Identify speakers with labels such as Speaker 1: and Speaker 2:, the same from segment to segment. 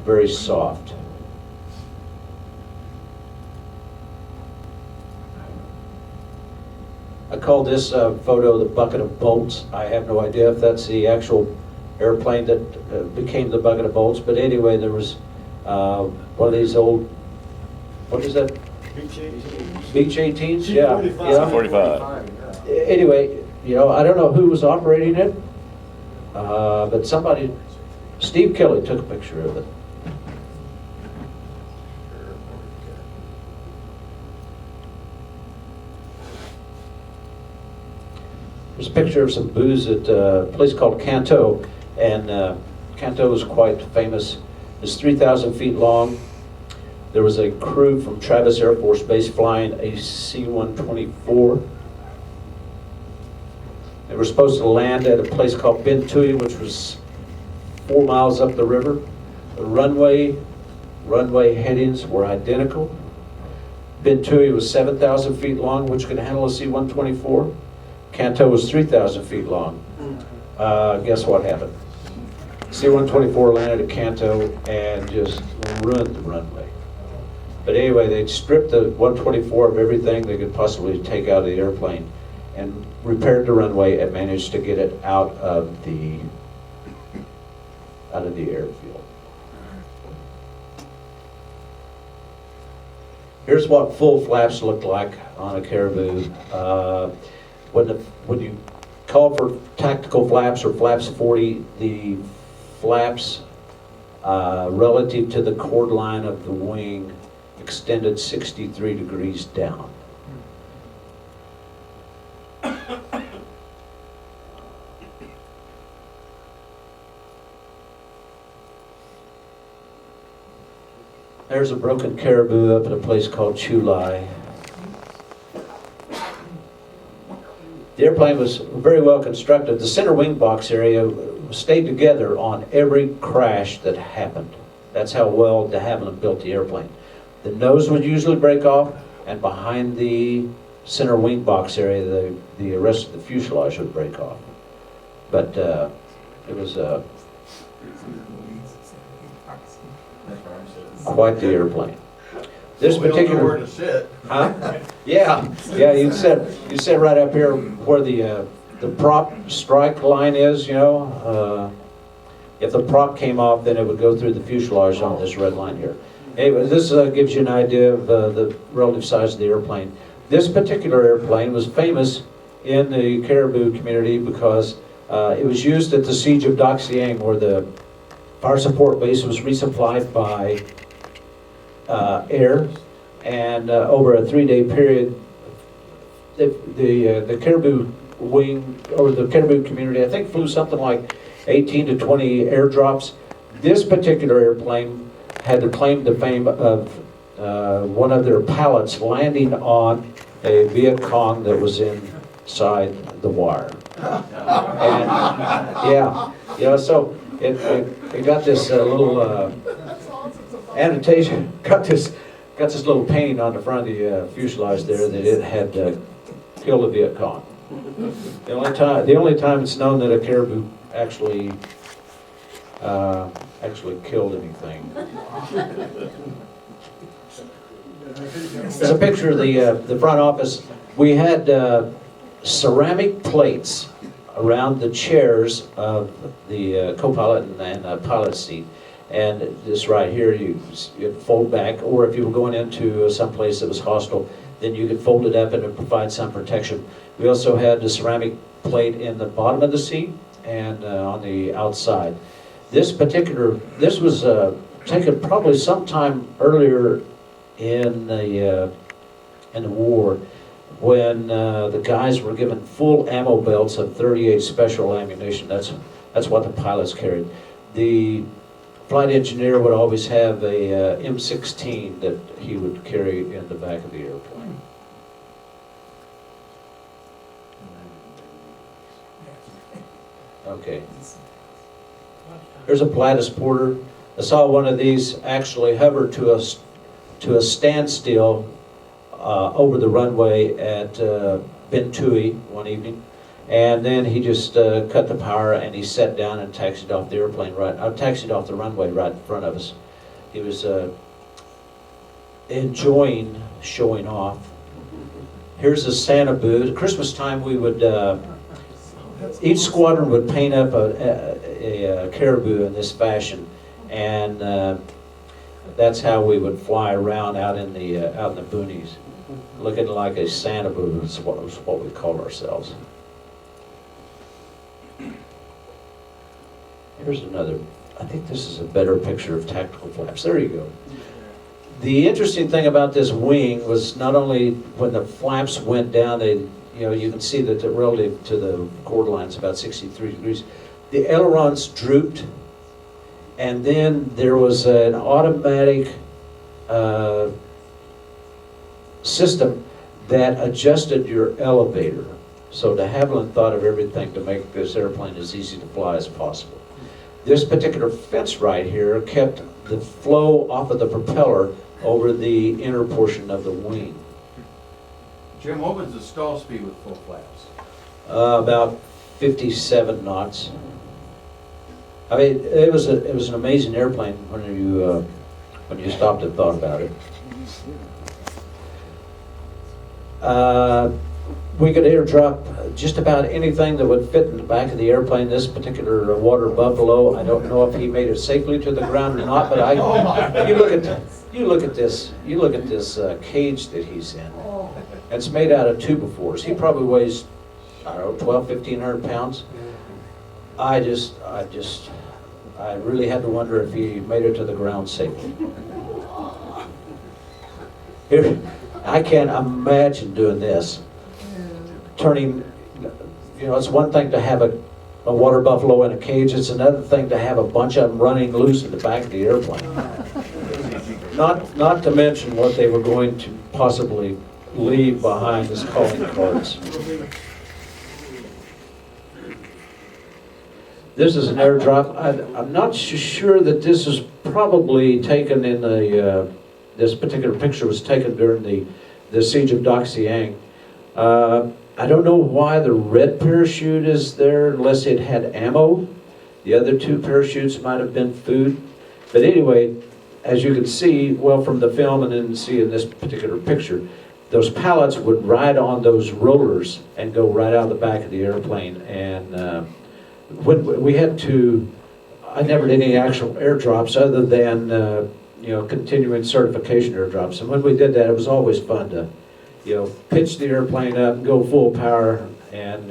Speaker 1: very soft. I call this photo the bucket of bolts. I have no idea if that's the actual airplane that became the bucket of bolts, but anyway, there was one of these old, what is that? Beach 18s? Yeah. Yeah.
Speaker 2: 45.
Speaker 1: Anyway, you know, I don't know who was operating it, but somebody, Steve Kelly took a picture of it. There's a picture of some booze at a place called Canto, and Canto is quite famous. It's 3,000 feet long. There was a crew from Travis Air Force Base flying a C-124. They were supposed to land at a place called Bentui, which was 4 miles up the river. The runway headings were identical. Bentui was 7,000 feet long, which could handle a C-124. Canto was 3,000 feet long. Guess what happened? C-124 landed at Canto and just ruined the runway. But anyway, they stripped the 124 of everything they could possibly take out of the airplane and repaired the runway and managed to get it out of the airfield. Here's what full flaps look like on a Caribou. When you call for tactical flaps or flaps 40, the flaps relative to the chord line of the wing extended 63 degrees down. There's a broken Caribou up at a place called Chulai. The airplane was very well constructed. The center wing box area stayed together on every crash that happened. That's how well de Havilland built the airplane. The nose would usually break off, and behind the center wing box area, the rest of the fuselage would break off. But it was quite the airplane. This particular, huh? Yeah, you said right up here where the prop strike line is. You know, if the prop came off, then it would go through the fuselage on this red line here. Anyway, this gives you an idea of the relative size of the airplane. This particular airplane was famous in the Caribou community because it was used at the siege of Dak Siang, where the fire support base was resupplied by air, and over a 3-day period, the Caribou wing, or the Caribou community, I think flew something like 18 to 20 airdrops. This particular airplane had the claim to fame of one of their pilots landing on a Viet Cong that was inside the wire. And so it got this little annotation, got this little painting on the front of the fuselage there that it had killed a Viet Cong. The only time it's known that a Caribou actually killed anything. There's a picture of the front office. We had ceramic plates around the chairs of the co-pilot and pilot seat. And this right here, you fold back, or if you were going into some place that was hostile, then you could fold it up and it provide some protection. We also had the ceramic plate in the bottom of the seat and on the outside. This was taken probably sometime earlier in the war, when the guys were given full ammo belts of .38 special ammunition. That's what the pilots carried. The flight engineer would always have a M16 that he would carry in the back of the airplane. Okay. Here's a Pilatus Porter. I saw one of these actually hover to a standstill over the runway at Bentui one evening, And then he just cut the power and he sat down and taxied off the airplane taxied off the runway right in front of us. He was enjoying showing off. Here's a Santa booth. At Christmas time, we would each squadron would paint up a caribou in this fashion, and that's how we would fly around out in the boonies, looking like a Santa booth. Is what we called ourselves. Here's another. I think this is a better picture of tactical flaps. There you go. The interesting thing about this wing was not only when the flaps went down, you can see that relative to the chord line, it's about 63 degrees. The ailerons drooped, and then there was an automatic system that adjusted your elevator. So de Havilland thought of everything to make this airplane as easy to fly as possible. This particular fence right here kept the flow off of the propeller over the inner portion of the wing.
Speaker 2: Jim, what was the stall speed with full flaps?
Speaker 1: About 57 knots. I mean, it was an amazing airplane when you stopped and thought about it. We could airdrop just about anything that would fit in the back of the airplane. This particular water buffalo, I don't know if he made it safely to the ground or not, but you look at this cage that he's in. It's made out of 2x4s. He probably weighs, I don't know, 1,500 pounds. I really had to wonder if he made it to the ground safely. Here, I can't imagine doing this. Turning, it's one thing to have a water buffalo in a cage. It's another thing to have a bunch of them running loose in the back of the airplane. Not to mention what they were going to possibly leave behind as calling cards. This is an airdrop. I'm not sure that this is probably taken in this particular picture was taken during the siege of Daxiang. I don't know why the red parachute is there unless it had ammo. The other two parachutes might have been food. But anyway, as you can see, well, from the film and then see in this particular picture, those pallets would ride on those rollers and go right out the back of the airplane. And when we had to, I never did any actual airdrops other than continuing certification airdrops. And when we did that, it was always fun to pitch the airplane up and go full power and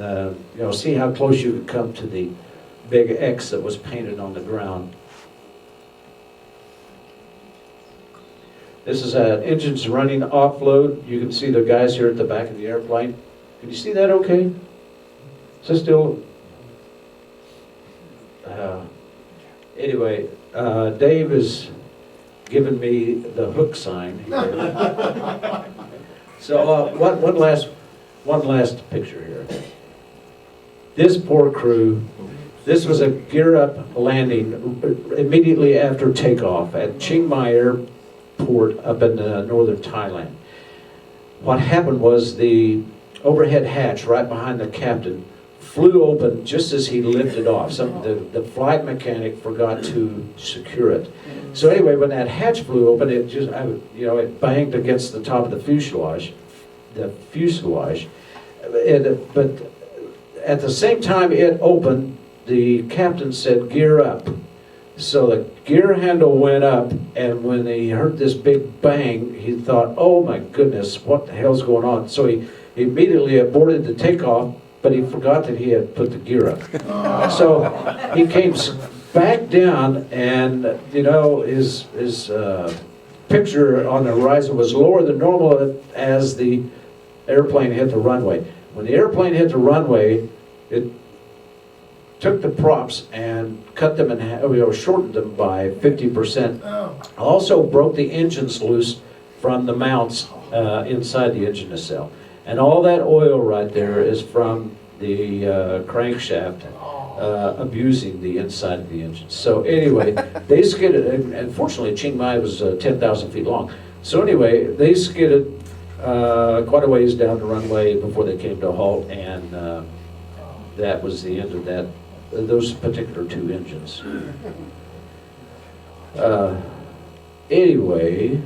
Speaker 1: see how close you could come to the big X that was painted on the ground. This is engines running offload. You can see the guys here at the back of the airplane. Can you see that okay? Is it still? Anyway, Dave is giving me the hook sign here. So one last picture here. This poor crew. This was a gear-up landing immediately after takeoff at Chiang Mai Airport up in northern Thailand. What happened was the overhead hatch right behind the captain flew open just as he lifted off. The flight mechanic forgot to secure it. So anyway, when that hatch flew open, it banged against the top of the fuselage. But at the same time it opened, the captain said, "Gear up." So the gear handle went up, and when he heard this big bang, he thought, "Oh my goodness, what the hell's going on?" So he immediately aborted the takeoff, but he forgot that he had put the gear up. So he came back down, and his picture on the horizon was lower than normal as the airplane hit the runway. When the airplane hit the runway, it took the props and cut them in half, shortened them by 50%. Also broke the engines loose from the mounts inside the engine nacelle. And all that oil right there is from the crankshaft abusing the inside of the engine. So anyway, they skidded, and fortunately Chiang Mai was 10,000 feet long. So anyway, they skidded quite a ways down the runway before they came to a halt, and that was the end of that, those particular two engines. Anyway,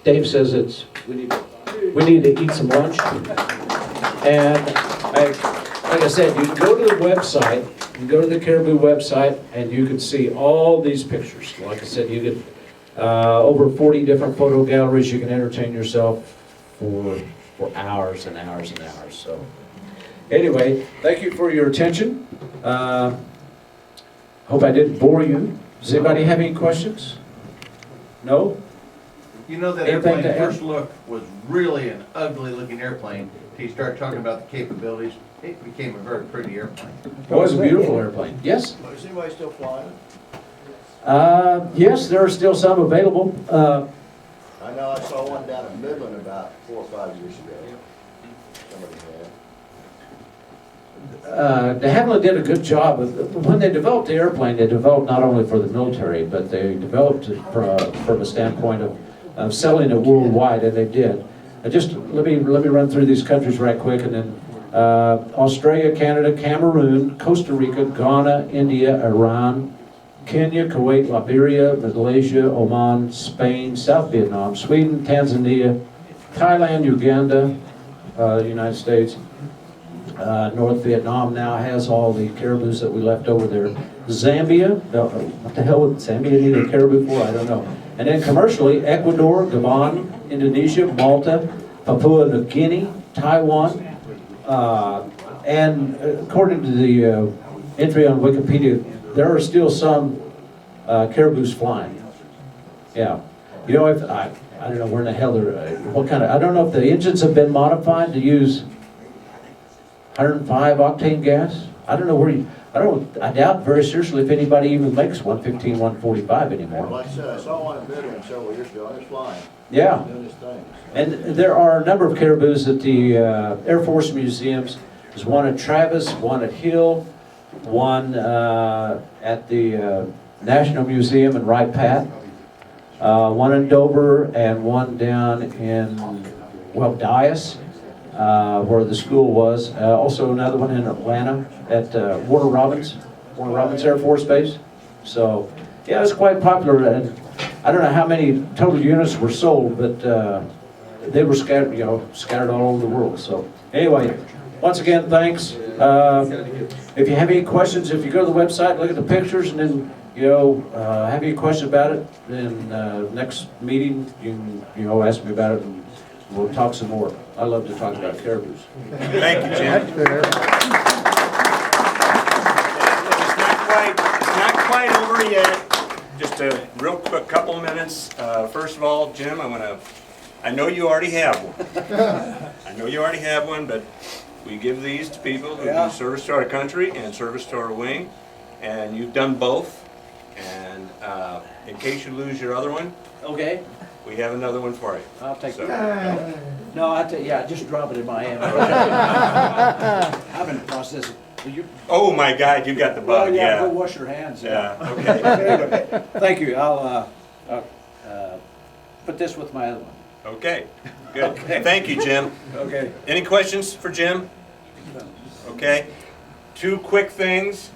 Speaker 1: Dave says we need to eat some lunch. And like I said, you can go to the website, you can go to the Caribou website, and you can see all these pictures. Like I said, you can, over 40 different photo galleries, you can entertain yourself for hours and hours and hours. So anyway, thank you for your attention. Hope I didn't bore you. Does anybody have any questions? No?
Speaker 2: You know, that
Speaker 1: Anything
Speaker 2: airplane,
Speaker 1: to add?
Speaker 2: first look, was really an ugly looking airplane. He started talking about the capabilities. It became a very pretty airplane.
Speaker 1: It was a beautiful airplane. Yes?
Speaker 3: Is anybody still flying?
Speaker 1: Yes, there are still some available.
Speaker 3: I know I saw one down in Midland about 4 or 5 years ago. Somebody had.
Speaker 1: De Havilland did a good job when they developed the airplane. They developed not only for the military, but they developed it from a standpoint of selling it worldwide, and they did. Just let me run through these countries right quick, and then Australia, Canada, Cameroon, Costa Rica, Ghana, India, Iran, Kenya, Kuwait, Liberia, Malaysia, Oman, Spain, South Vietnam, Sweden, Tanzania, Thailand, Uganda, United States. North Vietnam now has all the caribous that we left over there. Zambia, what the hell would Zambia need a caribou for? I don't know. And then commercially, Ecuador, Gabon, Indonesia, Malta, Papua New Guinea, Taiwan, and according to the entry on Wikipedia, there are still some caribous flying. Yeah. You know, if I don't know where in the hell they're, what kind of, I don't know if the engines have been modified to use 105 octane gas. I don't know where you, I doubt very seriously if anybody even makes 115, 145 anymore.
Speaker 3: Like I said, I saw one in Midland several years ago, and it's flying.
Speaker 1: Yeah.
Speaker 3: Doing his thing.
Speaker 1: And there are a number of caribous at the Air Force museums. There's one at Travis, one at Hill, one at the National Museum in Wright Pat, one in Dover, and one down in, well, Dyess, where the school was. Also another one in Atlanta at Warner Robins Air Force Base. So, yeah, it's quite popular. And I don't know how many total units were sold, but they were scattered, scattered all over the world. So, anyway, once again, thanks. If you have any questions, if you go to the website, look at the pictures, and then have any questions about it, then next meeting you can ask me about it, and we'll talk some more. I love to talk about caribous.
Speaker 4: Thank you, Jim. It's not quite over yet. Just a real quick couple minutes. First of all, Jim, I know you already have one. I know you already have one, but we give these to people who do service to our country and service to our wing, and you've done both. And in case you lose your other one,
Speaker 1: Okay.
Speaker 4: we have another one for you.
Speaker 1: I'll take
Speaker 4: So-
Speaker 1: it. No, just drop it in my hand. I'm in the process of,
Speaker 4: Oh my God, you got the bug,
Speaker 1: go
Speaker 4: yeah.
Speaker 1: wash your hands.
Speaker 4: Yeah, okay.
Speaker 1: Anyway, thank you. I'll put this with my other one.
Speaker 4: Okay, good.
Speaker 1: Okay.
Speaker 4: Thank you, Jim.
Speaker 1: Okay.
Speaker 4: Any questions for Jim? Okay. Two quick things.